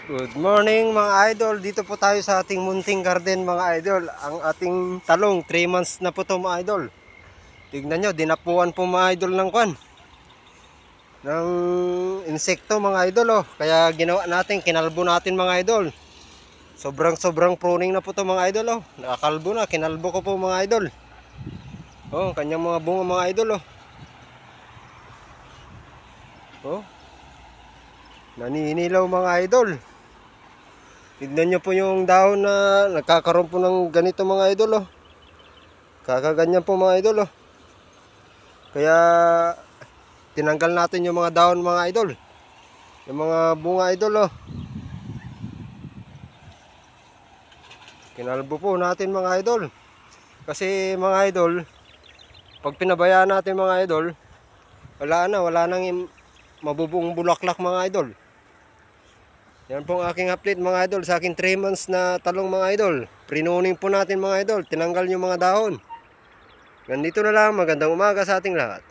Good morning mga idol. Dito po tayo sa ating munting garden mga idol. Ang ating talong, 3 months na po to mga idol. Tignan nyo, dinapuan po mga idol ng kwan. Ng insekto mga idol oh. Kaya ginawa natin, kinalbo natin mga idol. Sobrang pruning na po to mga idol oh. Nakakalbo na, kinalbo ko po mga idol. Oh, kanyang mga bunga mga idol oh. Oh. Naninilaw mga idol. Tignan nyo po yung dahon na nagkakaroon po ng ganito mga idol oh. Kakaganyan po mga idol oh. Kaya tinanggal natin yung mga dahon mga idol. Yung mga bunga idol oh. Kinalbo po natin mga idol. Kasi mga idol, pag pinabayaan natin mga idol, wala nang mabubuong bulaklak mga idol. Yan pong aking update mga idol sa aking 3 months na talong mga idol. Prinuning po natin mga idol, tinanggal yung mga dahon. Ganito na lang, magandang umaga sa ating lahat.